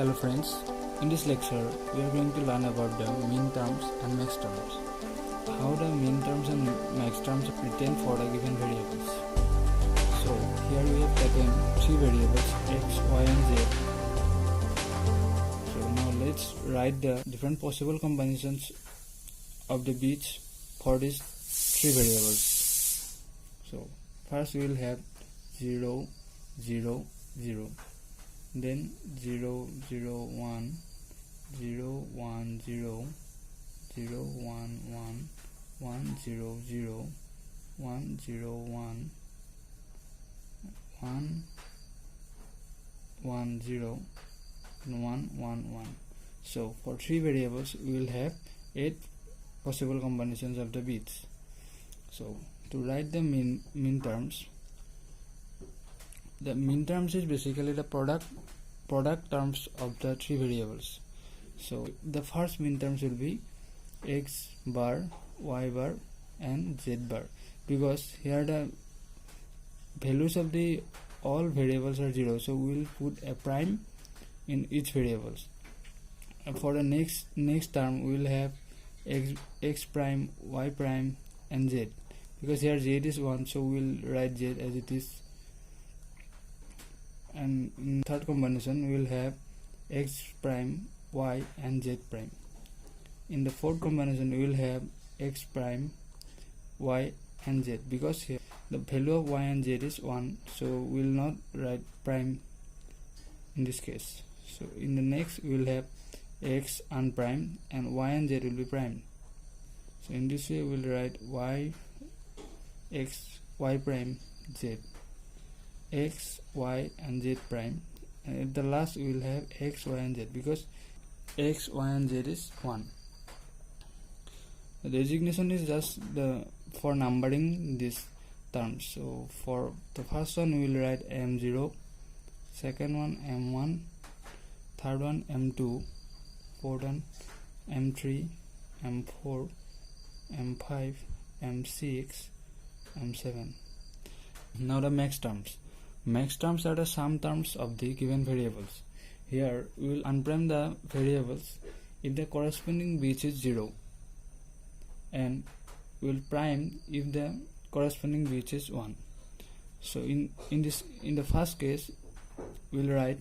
Hello friends, in this lecture we are going to learn about the minterms and maxterms. How the minterms and maxterms are written for the given variables. So here we have taken three variables x, y and z. So now let's write the different possible combinations of the bits for these three variables. So first we will have 0, 0, 0. Then 0, 0, 1, 0, 1, 0, 0, 1, 1, 1, 0, 0, 1, 0, 1, 1, 1, 0, and 1, 1, 1. So for three variables we will have 8 possible combinations of the bits. So to write the minterms, the minterms is basically the product terms of the three variables. So the first minterms will be x bar, y bar and z bar, because here the values of the all variables are 0, so we will put a prime in each variables. And for the next term we will have x prime, y prime and z, because here z is 1, so we will write z as it is. And in third combination we will have x prime, y and z prime. In the fourth combination we will have x prime, y and z, because here the value of y and z is 1, so we will not write prime in this case. So in the next we will have x unprime and y and z will be prime. So in this way we will write y, x, y prime, z, x, y and z prime, and at the last we will have x, y and z, because x, y and z is 1. The designation is just for numbering these terms. So for the first one we will write m0, second one m1, third one m2, fourth one m3, m4, m5, m6, m7. Now the maxterms. Maxterms are the sum terms of the given variables. Here we will unprime the variables if the corresponding bit is 0, and we will prime if the corresponding bit is 1. So in the first case we will write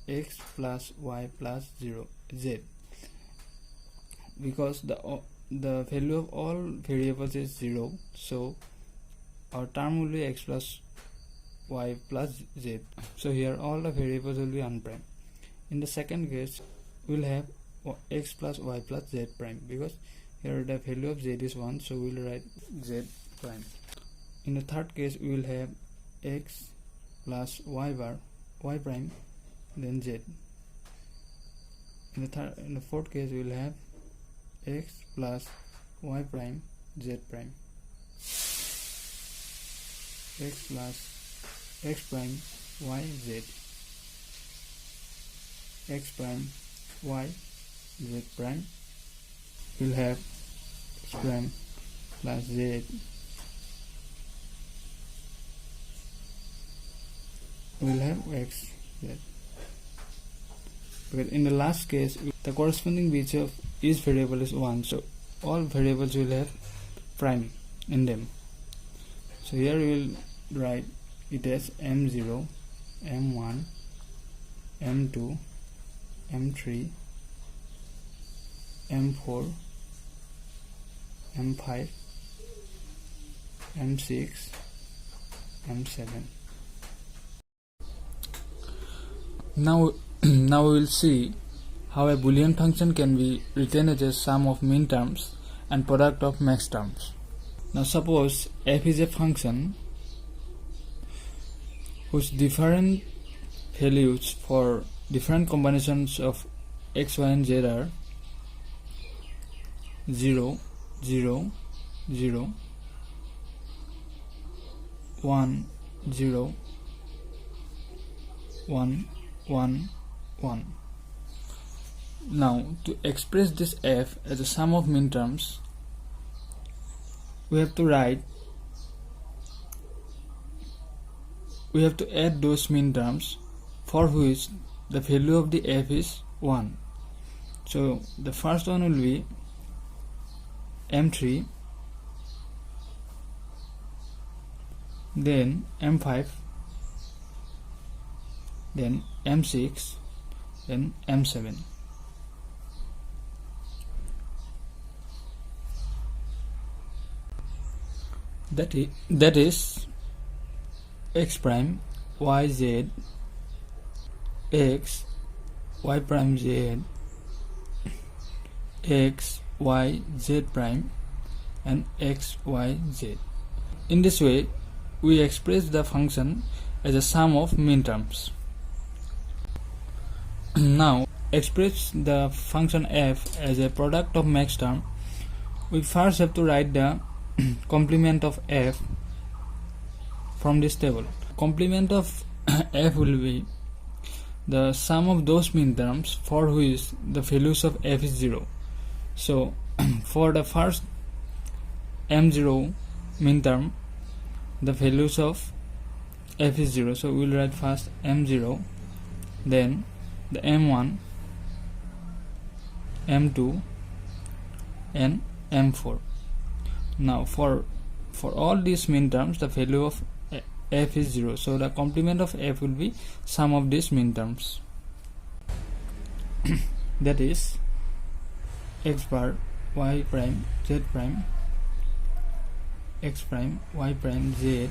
x plus y plus 0 z, because the value of all variables is 0, so our term will be x plus y plus z. So here all the variables will be unprime. In the second case we will have x plus y plus z prime, because here the value of z is 1, so we will write z prime. In the third case we will have x plus y bar, y prime, then z. In the fourth case we will have x plus y prime, z prime, x plus x prime, y, z, x prime, y, z prime. We will have x prime plus z. We will have x, z. But in the last case the corresponding bits of each variable is 1, so all variables will have prime in them. So here we will write it as m0, m1, m2, m3, m4, m5, m6, m7. Now we will see how a Boolean function can be written as a sum of minterms and product of maxterms. Now suppose f is a function whose different values for different combinations of x, y and z are 0, 0, 0, 1, 0, 1, 1, 1. Now to express this f as a sum of minterms, we have to add those minterms for which the value of the f is 1. So the first one will be m3, then m5, then m6, then m7. That is x prime y z, x y prime z, x y z prime, and x y z. In this way we express the function as a sum of minterms. Now express the function f as a product of maxterm. We first have to write the complement of f from this table. Complement of f will be the sum of those minterms for which the values of f is 0. So for the first m0 minterm, the values of f is 0, so we will write first m0, then the m1, m2, and m4. Now for all these minterms the value of f is 0, so the complement of f will be sum of these minterms. That is x bar y prime z prime, x prime y prime z,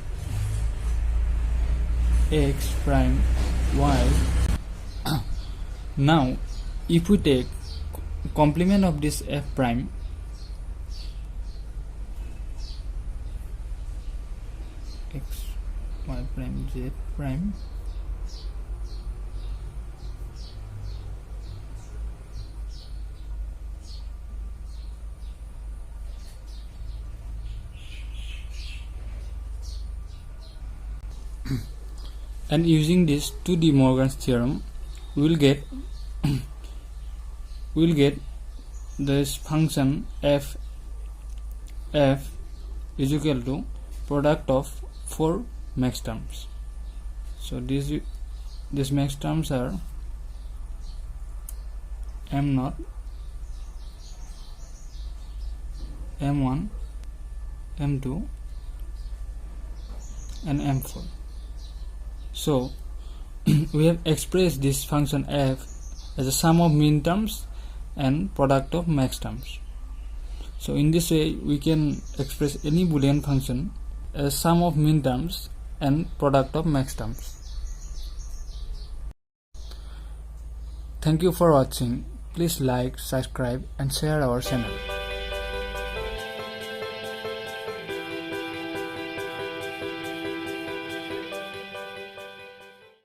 x prime y. Now if we take complement of this f prime, x y prime z prime, and using this 2D Morgan's theorem we will get this function f is equal to product of 4 maxterms. So these maxterms are m0, m1, m2, and m4. So we have expressed this function f as a sum of minterms and product of maxterms. So in this way we can express any Boolean function as sum of minterms and product of maxterms. Thank you for watching. Please like, subscribe, and share our channel.